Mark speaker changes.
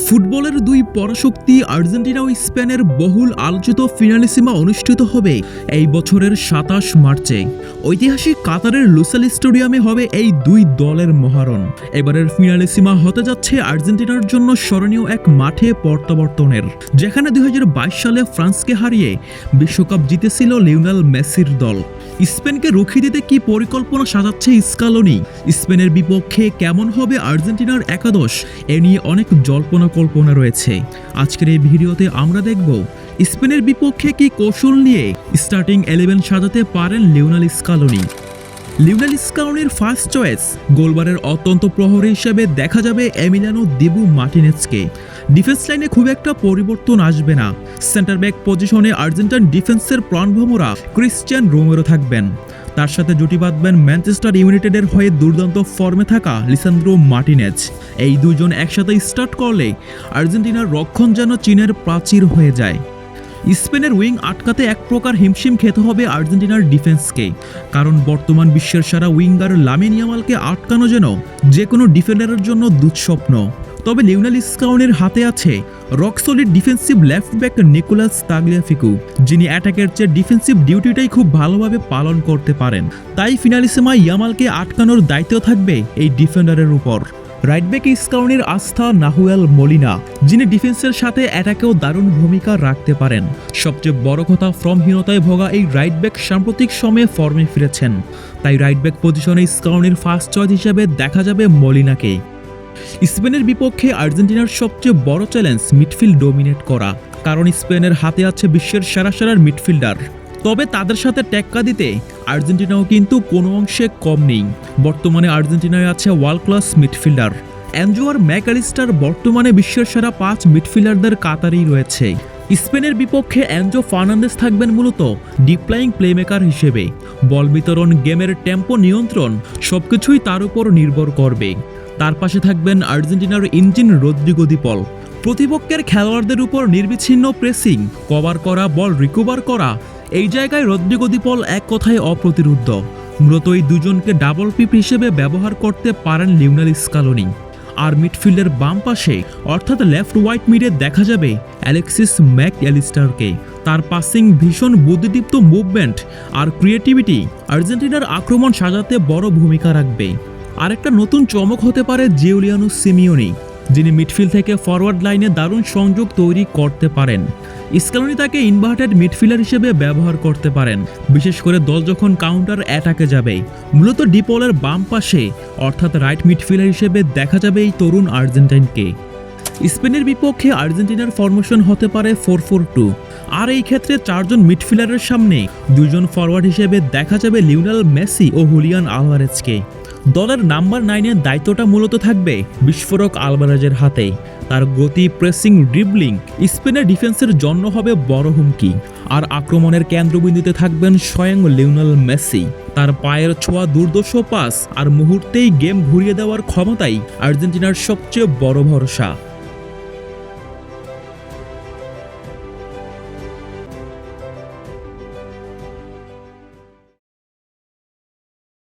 Speaker 1: ফুটবলের দুই পরাশক্তি আর্জেন্টিনা ও স্পেনের বহুল আলোচিত ফিনালিসিমা অনুষ্ঠিত হবে এই বছরের ২৭ মার্চে। ঐতিহাসিক কাতারের লুসাইল স্টেডিয়ামে হবে এই দুই দলের মহারণ। এবারের ফিনালিসিমা হতে যাচ্ছে আর্জেন্টিনার জন্য স্মরণীয় এক মাঠে প্রত্যাবর্তনের, যেখানে ২০২২ সালে ফ্রান্সকে হারিয়ে বিশ্বকাপ জিতেছিল লিওনেল মেসির দল। স্পেনকে রুখে দিতে কি পরিকল্পনা সাজাচ্ছে স্কালোনি? স্পেনের বিপক্ষে কেমন হবে আর্জেন্টিনার একাদশ? এ নিয়ে অনেক কল্পনা রয়েছে। আজকের এই ভিডিওতে আমরা দেখব স্পেনের বিপক্ষে কি কৌশল নিয়ে স্টার্টিং 11 সাজাতে পারেন লিওনেল স্কালোনি। লিওনেল স্কালোনির ফার্স্ট চয়েস গোলবারের অত্যন্ত প্রহরী হিসেবে দেখা যাবে এমিলিয়ানো দিবু মার্টিনেজকে। ডিফেন্স লাইনে খুব একটা পরিবর্তন আসবে না। সেন্টার ব্যাক পজিশনে আর্জেন্টাইন ডিফেন্সের প্রাণভোমরা ক্রিশ্চিয়ান রোমেরো থাকবেন। তার সাথে জুটি বাঁধবেন ম্যানচেস্টার ইউনাইটেডের হয়ে দুর্দান্ত ফর্মে থাকা লিসান্দ্রো মার্টিনেজ। এই দুজন একসাথে স্টার্ট করলে আর্জেন্টিনার রক্ষণ যেন চীনের প্রাচীর হয়ে যায়। স্পেনের উইং আটকাতে এক প্রকার হিমশিম খেতে হবে আর্জেন্টিনার ডিফেন্সকে, কারণ বর্তমান বিশ্বের সেরা উইঙ্গার লামিন ইয়ামালকে আটকানো যেন যে কোনো ডিফেন্ডারের জন্য দুঃস্বপ্ন। তবে লিওনেল স্কালোনির হাতে আছে rock solid defensive left back Nicolas Tagliafico, যিনি অ্যাটাকের চেয়ে ডিফেন্সিভ ডিউটিটাই খুব ভালোভাবে পালন করতে পারেন। তাই ফিনালিসিমায় ইয়ামালকে আটকানোর দায়িত্ব থাকবে এই ডিফেন্ডারের উপর। রাইট ব্যাক স্কালোনির আস্থা নাহুয়েল মোলিনা, যিনি ডিফেন্সের সাথে অ্যাটাকেও দারুণ ভূমিকা রাখতে পারেন। সবচেয়ে বড় কথা, ফর্মহীনতায় ভোগা এই রাইট ব্যাক সাম্প্রতিক সময়ে ফর্মে ফিরেছেন। তাই রাইট ব্যাক পজিশনে স্কালোনির ফার্স্ট চয়েস হিসেবে দেখা যাবে মোলিনাকে। স্পেনের বিপক্ষে আর্জেন্টিনার সবচেয়ে বড় চ্যালেঞ্জ মিডফিল্ড ডোমিনেট করা, কারণ স্পেনের হাতে আছে বিশ্বের সেরা মিডফিল্ডার। তবে তাদের সাথে টেক্কা দিতে আর্জেন্টিনাও কিন্তু কোনো অংশে কম নেই। বর্তমানে আর্জেন্টিনায় আছে ওয়ার্ল্ড ক্লাস মিডফিল্ডার। এনজো আর ম্যাকঅ্যালিস্টার বর্তমানে বিশ্বের সেরা ৫ মিডফিল্ডারদের কাতারেই রয়েছে। স্পেনের বিপক্ষে এনজো ফার্নান্দেজ থাকবেন মূলত ডিপ প্লেয়িং প্লেমেকার হিসেবে। বল বিতরণ, গেমের টেম্পো নিয়ন্ত্রণ সবকিছুই তার উপর নির্ভর করবে। তার পাশে থাকবেন আর্জেন্টিনার ইঞ্জিন রদ্রিগো দি পল। প্রতিপক্ষের খেলোয়াড়দের উপর নির্বিচ্ছিন্ন প্রেসিং, কভার করা, বল রিকভার করা, এই জায়গায় রদ্রিগো দি পল এক কথায় অপ্রতিরোধ্য। মূলত এই দুজনকে ডাবল পিপ হিসেবে ব্যবহার করতে পারেন লিওনেল স্কালোনি। আর মিডফিল্ডের বাম পাশে অর্থাৎ লেফট হোয়াইট মিডে দেখা যাবে অ্যালেক্সিস ম্যাকঅ্যালিস্টারকে। তার পাসিং, ভীষণ বুদ্ধিদীপ্ত মুভমেন্ট আর ক্রিয়েটিভিটি আর্জেন্টিনার আক্রমণ সাজাতে বড় ভূমিকা রাখবে। আরেকটা নতুন চমক হতে পারে জিউলিয়ানো সিমিওনি, যিনি মিডফিল্ড থেকে ফরওয়ার্ড লাইনে দারুণ সংযোগ তৈরি করতে পারেন। স্কালোনি তাকে ইনভার্টেড মিডফিল্ডার হিসেবে ব্যবহার করতে পারেন, বিশেষ করে দল যখন কাউন্টার অ্যাটাকে যাবে। মূলত ডিপলের বাম পাশে অর্থাৎ রাইট মিডফিল্ডার হিসেবে দেখা যাবে এই তরুণ আর্জেন্টাইনকে। স্পেনের বিপক্ষে আর্জেন্টিনার ফরমেশন হতে পারে 4-4-2, আর এই ক্ষেত্রে 4 জন মিডফিল্ডারের সামনে 2 জন ফরওয়ার্ড হিসেবে দেখা যাবে লিওনেল মেসি ও হুলিয়ান আলভারেজকে। দলের নাম্বার 9-এর দায়িত্বটা মূলত থাকবে বিস্ফোরক আলভারেজের হাতে। তার গতি, প্রেসিং, ড্রিবলিং স্পেনের ডিফেন্সের জন্য হবে বড় হুমকি। আর আক্রমণের কেন্দ্রবিন্দুতে থাকবেন স্বয়ং লিওনেল মেসি। তার পায়ের ছোঁয়া, দুর্দর্শ পাস আর মুহূর্তেই গেম ঘুরিয়ে দেওয়ার ক্ষমতাই আর্জেন্টিনার সবচেয়ে বড় ভরসা।